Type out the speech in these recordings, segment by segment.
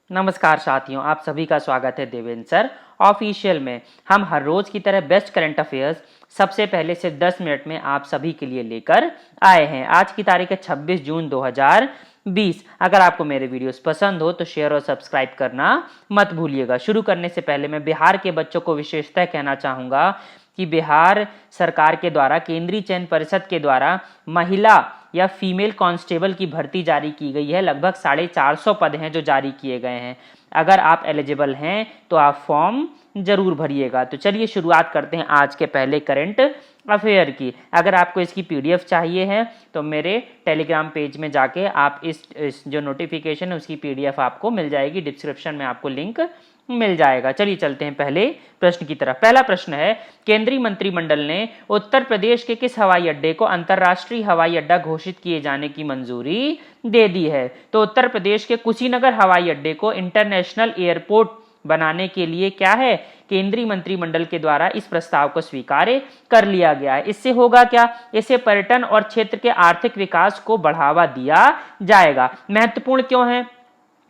नमस्कार साथियों, आप सभी का स्वागत है देवेंद्र सर ऑफिशियल में। हम हर रोज की तरह बेस्ट करंट अफेयर्स सबसे पहले सिर्फ 10 मिनट में आप सभी के लिए लेकर आए हैं। आज की तारीख है 26 जून 2020। अगर आपको मेरे वीडियोस पसंद हो तो शेयर और सब्सक्राइब करना मत भूलिएगा। शुरू करने से पहले मैं बिहार के बच्चों को विशेषतः कहना चाहूँगा कि बिहार सरकार के द्वारा केंद्रीय चयन परिषद के द्वारा महिला या फीमेल कांस्टेबल की भर्ती जारी की गई है। लगभग 450 पद हैं जो जारी किए गए हैं। अगर आप एलिजिबल हैं तो आप फॉर्म जरूर भरिएगा। तो चलिए शुरुआत करते हैं आज के पहले करंट अफेयर की। अगर आपको इसकी पीडीएफ चाहिए है तो मेरे टेलीग्राम पेज में जाके आप इस जो नोटिफिकेशन है उसकी पीडीएफ आपको मिल जाएगी। डिस्क्रिप्शन में आपको लिंक मिल जाएगा। चलिए चलते हैं पहले प्रश्न की तरफ। पहला प्रश्न है, केंद्रीय मंत्रिमंडल ने उत्तर प्रदेश के किस हवाई अड्डे को अंतर्राष्ट्रीय हवाई अड्डा घोषित किए जाने की मंजूरी दे दी है? तो उत्तर प्रदेश के कुशीनगर हवाई अड्डे को इंटरनेशनल एयरपोर्ट बनाने के लिए क्या है, केंद्रीय मंत्रिमंडल के द्वारा इस प्रस्ताव को स्वीकार कर लिया गया है। इससे होगा क्या, इससे पर्यटन और क्षेत्र के आर्थिक विकास को बढ़ावा दिया जाएगा। महत्वपूर्ण क्यों है?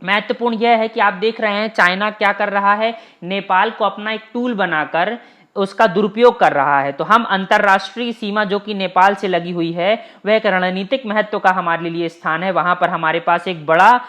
महत्वपूर्ण यह है कि आप देख रहे हैं चाइना क्या कर रहा है, नेपाल को अपना एक टूल बनाकर उसका दुरुपयोग कर रहा है। तो हम अंतरराष्ट्रीय सीमा जो कि नेपाल से लगी हुई है वह एक रणनीतिक महत्व का हमारे लिए स्थान है। वहां पर हमारे पास एक बड़ा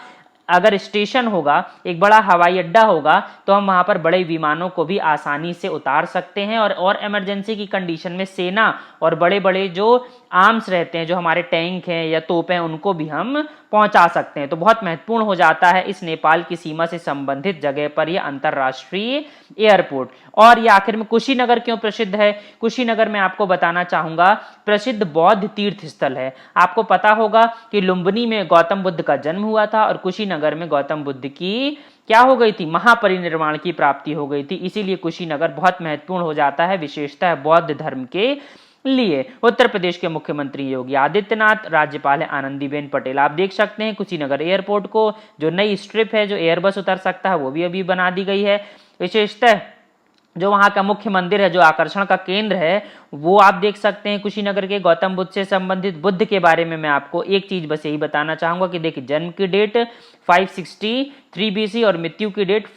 अगर स्टेशन होगा, एक बड़ा हवाई अड्डा होगा तो हम वहां पर बड़े विमानों को भी आसानी से उतार सकते हैं और इमरजेंसी की कंडीशन में सेना और बड़े बड़े जो आर्म्स रहते हैं, जो हमारे टैंक हैं या तोपें हैं, उनको भी हम पहुंचा सकते हैं। तो बहुत महत्वपूर्ण हो जाता है इस नेपाल की सीमा से संबंधित जगह पर यह अंतरराष्ट्रीय एयरपोर्ट। और ये आखिर में कुशीनगर क्यों प्रसिद्ध है? कुशीनगर में आपको बताना चाहूंगा प्रसिद्ध बौद्ध तीर्थ स्थल है। आपको पता होगा कि लुम्बिनी में गौतम बुद्ध का जन्म हुआ था और कुशीनगर में गौतम बुद्ध की क्या हो गई थी, महापरिनिर्वाण की प्राप्ति हो गई थी। इसीलिए कुशीनगर बहुत महत्वपूर्ण हो जाता है, विशेषतः बौद्ध धर्म के लिए। उत्तर प्रदेश के मुख्यमंत्री योगी आदित्यनाथ, राज्यपाल है आनंदीबेन पटेल। आप देख सकते हैं कुशीनगर एयरपोर्ट को जो नई स्ट्रिप है जो एयरबस उतर सकता है वो भी अभी बना दी गई है। विशेषतः जो वहां का मुख्य मंदिर है, जो आकर्षण का केंद्र है, वो आप देख सकते हैं कुशीनगर के। गौतम बुद्ध से संबंधित बुद्ध के बारे में मैं आपको एक चीज बस यही बताना चाहूंगा कि देखिए जन्म की डेट 563 बीसी और मृत्यु की डेट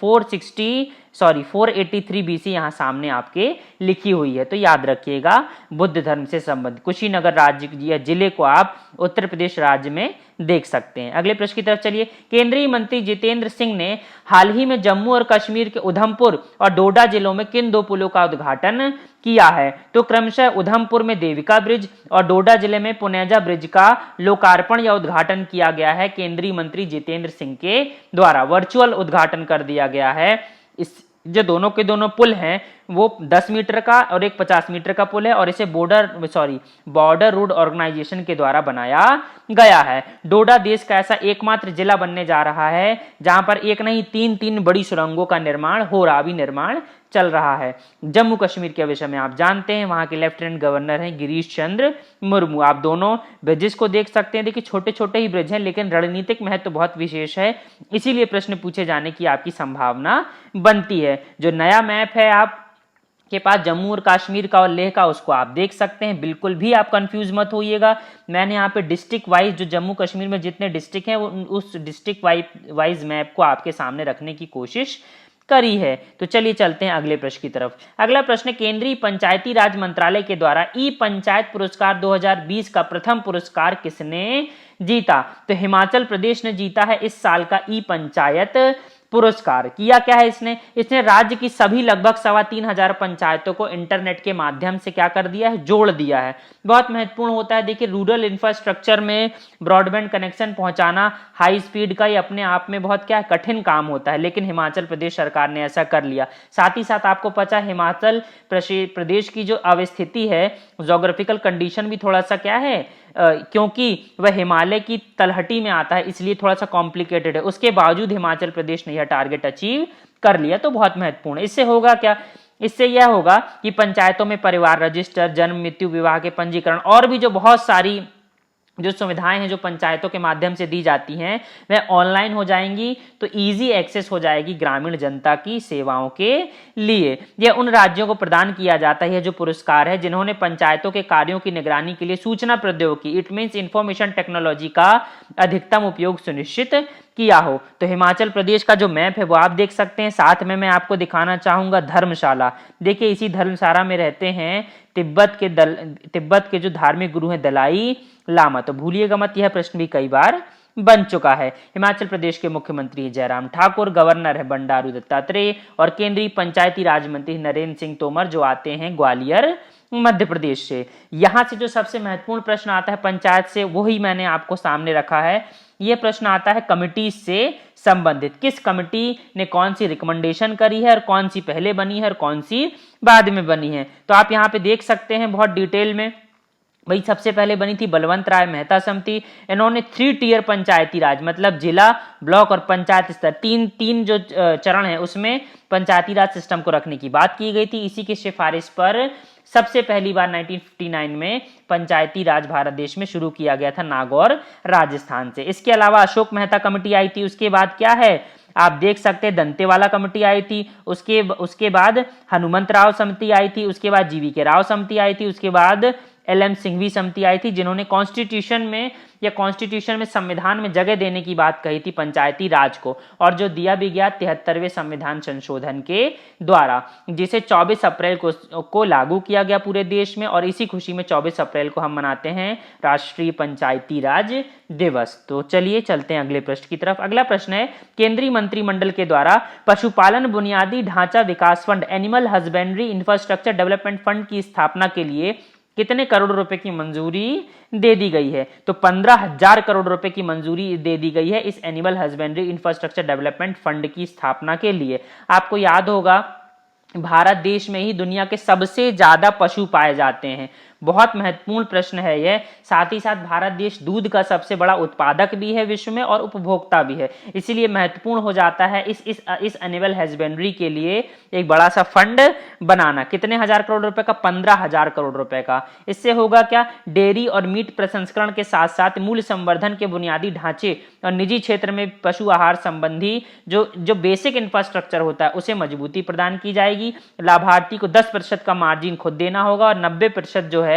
483 बीसी यहाँ सामने आपके लिखी हुई है। तो याद रखिएगा बुद्ध धर्म से संबंधित कुशीनगर राज्य या जिले को आप उत्तर प्रदेश राज्य में देख सकते हैं। अगले प्रश्न की तरफ चलिए। केंद्रीय मंत्री जितेंद्र सिंह ने हाल ही में जम्मू और कश्मीर के उधमपुर और डोडा जिलों में किन दो पुलों का उद्घाटन किया है? तो क्रमशः उधमपुर में देविका ब्रिज और डोडा जिले में पुनेजा ब्रिज का लोकार्पण या उद्घाटन किया गया है केंद्रीय मंत्री जितेंद्र सिंह के द्वारा। वर्चुअल उद्घाटन कर दिया गया है। इस जो दोनों के दोनों पुल हैं वो 10 मीटर का और एक 50 मीटर का पुल है और इसे बॉर्डर रोड ऑर्गेनाइजेशन के द्वारा बनाया गया है। डोडा देश का ऐसा एकमात्र जिला बनने जा रहा है जहां पर एक नहीं तीन बड़ी सुरंगों का निर्माण हो रहा, अभी निर्माण चल रहा है। जम्मू कश्मीर के विषय में आप जानते हैं, वहां के लेफ्टिनेंट गवर्नर हैं गिरीश चंद्र मुर्मू। आप दोनों ब्रिजेस को देख सकते हैं। देखिए छोटे छोटे ही ब्रिज हैं लेकिन रणनीतिक महत्व बहुत विशेष है, इसीलिए प्रश्न पूछे जाने की आपकी संभावना बनती है। जो नया मैप है आप के पास जम्मू और कश्मीर का और लेह का, उसको आप देख सकते हैं। बिल्कुल भी आप कंफ्यूज मत होइएगा। मैंने यहाँ पे डिस्ट्रिक्ट वाइज जो जम्मू कश्मीर में जितने डिस्ट्रिक्ट हैं उस डिस्ट्रिक्ट वाइज मैप को आपके सामने रखने की कोशिश करी है। तो चलिए चलते हैं अगले प्रश्न की तरफ। अगला प्रश्न, केंद्रीय पंचायती राज मंत्रालय के द्वारा ई पंचायत पुरस्कार 2020 का प्रथम पुरस्कार किसने जीता? तो हिमाचल प्रदेश ने जीता है इस साल का ई पंचायत पुरस्कार। किया क्या है इसने राज्य की सभी लगभग 3,500 पंचायतों को इंटरनेट के माध्यम से क्या कर दिया है, जोड़ दिया है। बहुत महत्वपूर्ण होता है। देखिए रूरल इंफ्रास्ट्रक्चर में ब्रॉडबैंड कनेक्शन पहुंचाना हाई स्पीड का ये अपने आप में बहुत क्या कठिन काम होता है, लेकिन हिमाचल प्रदेश सरकार ने ऐसा कर लिया। साथ ही साथ आपको पता है हिमाचल प्रदेश की जो अवस्थिति है, जोग्राफिकल कंडीशन भी थोड़ा सा क्या है, क्योंकि वह हिमालय की तलहटी में आता है इसलिए थोड़ा सा कॉम्प्लिकेटेड है। उसके बावजूद हिमाचल प्रदेश ने यह टारगेट अचीव कर लिया। तो बहुत महत्वपूर्ण है। इससे होगा क्या, इससे यह होगा कि पंचायतों में परिवार रजिस्टर, जन्म मृत्यु विवाह के पंजीकरण और भी जो बहुत सारी जो सुविधाएं हैं जो पंचायतों के माध्यम से दी जाती हैं वह ऑनलाइन हो जाएंगी। तो इजी एक्सेस हो जाएगी ग्रामीण जनता की सेवाओं के लिए। यह उन राज्यों को प्रदान किया जाता है जो पुरस्कार है जिन्होंने पंचायतों के कार्यों की निगरानी के लिए सूचना प्रौद्योगिकी इट मींस इंफॉर्मेशन टेक्नोलॉजी का अधिकतम उपयोग सुनिश्चित किया हो। तो हिमाचल प्रदेश का जो मैप है वो आप देख सकते हैं, साथ में मैं आपको दिखाना चाहूंगा धर्मशाला। देखिए इसी धर्मशाला में रहते हैं तिब्बत के जो धार्मिक गुरु हैं दलाई लामा। तो भूलिएगा मत, यह प्रश्न भी कई बार बन चुका है। हिमाचल प्रदेश के मुख्यमंत्री जयराम ठाकुर, गवर्नर है बंडारू दत्तात्रेय और केंद्रीय पंचायती राज मंत्री नरेंद्र सिंह तोमर जो आते हैं ग्वालियर मध्य प्रदेश से। यहां से जो सबसे महत्वपूर्ण प्रश्न आता है पंचायत से, वही मैंने आपको सामने रखा है। यह प्रश्न आता है कमिटी से संबंधित, किस कमिटी ने कौन सी रिकमेंडेशन करी है और कौन सी पहले बनी है और कौन सी बाद में बनी है। तो आप यहाँ पे देख सकते हैं बहुत डिटेल में। भाई सबसे पहले बनी थी बलवंत राय मेहता समिति। इन्होंने 3 टियर पंचायती राज मतलब जिला, ब्लॉक और पंचायत स्तर तीन जो चरण है उसमें पंचायती राज सिस्टम को रखने की बात की गई थी। इसी की सिफारिश पर सबसे पहली बार 1959 में पंचायती राज भारत देश में शुरू किया गया था नागौर राजस्थान से। इसके अलावा अशोक मेहता कमेटी आई थी। उसके बाद क्या है आप देख सकते हैं दंतेवाला कमेटी आई थी। उसके बाद हनुमंत राव समिति आई थी। उसके बाद जीवी के राव समिति आई थी। उसके बाद LM सिंघवी समिति आई थी जिन्होंने कॉन्स्टिट्यूशन में संविधान में जगह देने की बात कही थी पंचायती राज को, और जो दिया भी गया 73वें संविधान संशोधन के द्वारा, जिसे 24 अप्रैल को लागू किया गया पूरे देश में। और इसी खुशी में 24 अप्रैल को हम मनाते हैं राष्ट्रीय पंचायती राज दिवस। तो चलिए चलते हैं अगले प्रश्न की तरफ। अगला प्रश्न है केंद्रीय मंत्रिमंडल के द्वारा पशुपालन बुनियादी ढांचा विकास fund animal husbandry infrastructure development fund की स्थापना के लिए कितने करोड़ रुपए की मंजूरी दे दी गई है। तो 15,000 करोड़ रुपए की मंजूरी दे दी गई है इस animal husbandry infrastructure development fund की स्थापना के लिए। आपको याद होगा भारत देश में ही दुनिया के सबसे ज्यादा पशु पाए जाते हैं। बहुत महत्वपूर्ण प्रश्न है यह। साथ ही साथ भारत देश दूध का सबसे बड़ा उत्पादक भी है विश्व में और उपभोक्ता भी है, इसीलिए महत्वपूर्ण हो जाता है इस एनिमल हस्बेंड्री के लिए एक बड़ा सा फंड बनाना। कितने हजार करोड़ रुपए का? 15,000 करोड़ रुपए का। इससे होगा क्या, डेयरी और मीट प्रसंस्करण के साथ साथ मूल्य संवर्धन के बुनियादी ढांचे और निजी क्षेत्र में पशु आहार संबंधी जो बेसिक इंफ्रास्ट्रक्चर होता है उसे मजबूती प्रदान की जाएगी। लाभार्थी को 10% का मार्जिन खुद देना होगा और 90% जो है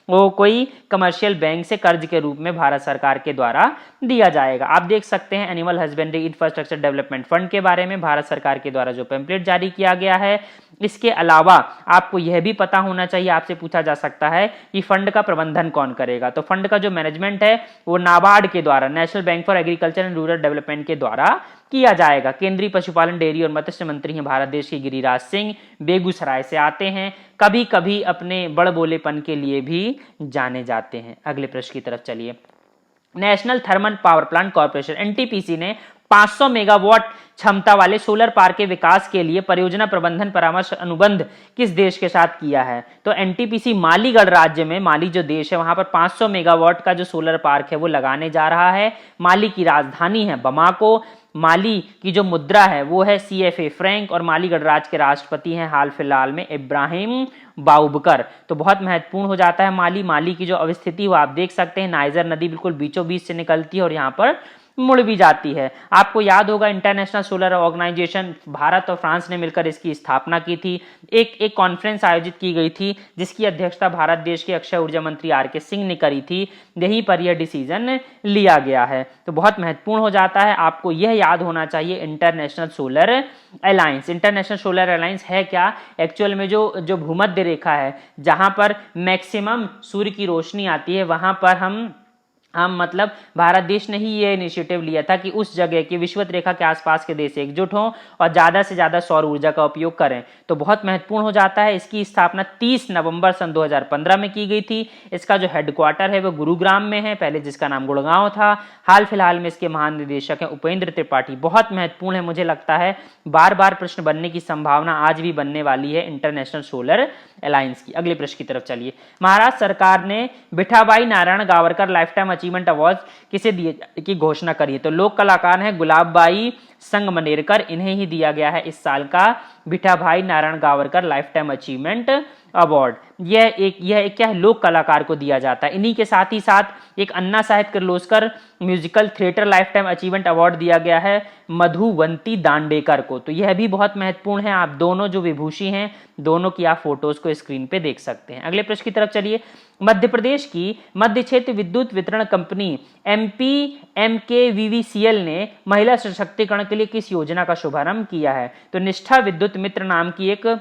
वो कोई कमर्शियल बैंक से कर्ज के रूप में भारत सरकार के द्वारा दिया जाएगा। आप देख सकते हैं animal husbandry infrastructure development fund के बारे में भारत सरकार के द्वारा जो पैम्पलेट जारी किया गया है। इसके अलावा आपको यह भी पता होना चाहिए, आपसे पूछा जा सकता है कि फंड का प्रबंधन कौन करेगा। तो फंड का जो मैनेजमेंट है वो नाबार्ड के द्वारा, national bank for agriculture and rural development के द्वारा किया जाएगा। केंद्रीय पशुपालन डेयरी और मत्स्य मंत्री हैं भारत देश के गिरिराज सिंह, बेगूसराय से आते हैं। कभी कभी अपने बड़बोलेपन के लिए भी जाने जाते हैं। अगले प्रश्न की तरफ चलिए। National thermal power plant corporation NTPC ने 500 मेगावाट क्षमता वाले सोलर पार्क के विकास के लिए परियोजना प्रबंधन परामर्श अनुबंध किस देश के साथ किया है। तो NTPC माली गणराज्य में, माली जो देश है वहां पर 500 मेगावाट का जो सोलर पार्क है वो लगाने जा रहा है। माली की राजधानी है बमाको। माली की जो मुद्रा है वो है CFA फ्रैंक और माली गणराज्य के राष्ट्रपति हैं हाल फिलहाल में इब्राहिम बाउबकर। तो बहुत महत्वपूर्ण हो जाता है माली की जो अवस्थिति वो आप देख सकते हैं, नाइजर नदी बिल्कुल बीचों बीच से निकलती है और यहाँ पर मुड़ भी जाती है। आपको याद होगा इंटरनेशनल सोलर ऑर्गेनाइजेशन, भारत और फ्रांस ने मिलकर इसकी स्थापना की थी। एक कॉन्फ्रेंस आयोजित की गई थी जिसकी अध्यक्षता भारत देश के अक्षय ऊर्जा मंत्री RK सिंह ने करी थी। यहीं पर यह डिसीजन लिया गया है। तो बहुत महत्वपूर्ण हो जाता है, आपको यह याद होना चाहिए international solar alliance. International solar alliance है क्या? एक्चुअल में जो भूमध्य रेखा है जहां पर मैक्सिमम सूर्य की रोशनी आती है वहां पर हम मतलब भारत देश ने ही ये इनिशिएटिव लिया था कि उस जगह की विषुवत रेखा के आसपास के देश एकजुट हों और ज्यादा से ज्यादा सौर ऊर्जा का उपयोग करें। तो बहुत महत्वपूर्ण हो जाता है। इसकी स्थापना 30 नवंबर सन 2015 में की गई थी। इसका जो हेडक्वार्टर है वो गुरुग्राम में है, पहले जिसका नाम गुड़गांव था। हाल फिलहाल में इसके महानिदेशक हैं उपेंद्र त्रिपाठी। बहुत महत्वपूर्ण है, मुझे लगता है बार बार प्रश्न बनने की संभावना आज भी बनने वाली है इंटरनेशनल सोलर अलायंस की। अगले प्रश्न की तरफ चलिए। महाराष्ट्र सरकार ने Vithabai Narayan Gavarkar lifetime achievement award किसे दिए की घोषणा करी है। तो लोक कलाकार हैं गुलाबबाई संगमनेरकर, इन्हें ही दिया गया है इस साल का बिठाभाई Narayan Gavarkar lifetime achievement award. यह एक क्या है, लोक कलाकार को दिया जाता है। इन्हीं के साथ ही साथ एक Anna Saheb Kirloskar musical theatre lifetime achievement award दिया गया है मधुवंती दांडेकर को। तो यह भी बहुत महत्वपूर्ण है। आप दोनों जो विभूषी हैं, दोनों की आप फोटोज को स्क्रीन पे देख सकते हैं। अगले प्रश्न की तरफ चलिए। मध्य प्रदेश की मध्य क्षेत्र विद्युत वितरण कंपनी MPMKVVCL ने महिला सशक्तिकरण के लिए किस योजना का शुभारंभ किया है? तो निष्ठा विद्युत मित्र नाम की एक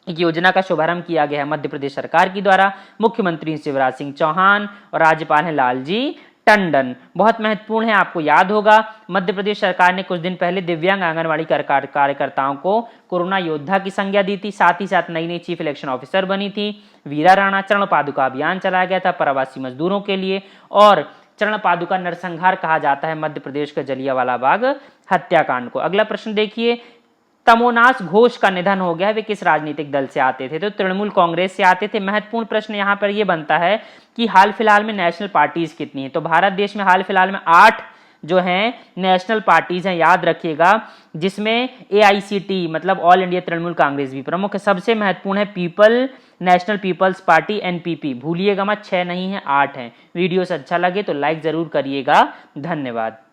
योजना का शुभारंभ किया गया है मध्य प्रदेश सरकार की द्वारा। मुख्यमंत्री शिवराज सिंह चौहान और राज्यपाल हैं लालजी टंडन। बहुत महत्वपूर्ण है, आपको याद होगा मध्य प्रदेश सरकार ने कुछ दिन पहले दिव्यांग आंगनवाड़ी कार्यकर्ताओं को कोरोना योद्धा की संज्ञा दी थी। साथ ही साथ नई चीफ इलेक्शन ऑफिसर बनी थी। वीरा राणा चरण पादुका अभियान चलाया गया था प्रवासी मजदूरों के लिए, और चरण पादुका नरसंहार कहा जाता है मध्य प्रदेश के जलियांवाला बाग हत्याकांड को। अगला प्रश्न देखिए। तमोनाश घोष का निधन हो गया, वे किस राजनीतिक दल से आते थे? तो तृणमूल कांग्रेस से आते थे। महत्वपूर्ण प्रश्न यहां पर यह बनता है कि हाल फिलहाल में नेशनल पार्टीज कितनी है? तो भारत देश में हाल फिलहाल में 8 जो हैं नेशनल पार्टीज हैं, याद रखिएगा, जिसमें AICT मतलब ऑल इंडिया तृणमूल कांग्रेस भी प्रमुख है। सबसे महत्वपूर्ण है नेशनल पीपल्स पार्टी NPP, भूलिएगा मत, 6 नहीं है 8 है। वीडियो से अच्छा लगे तो लाइक जरूर करिएगा। धन्यवाद।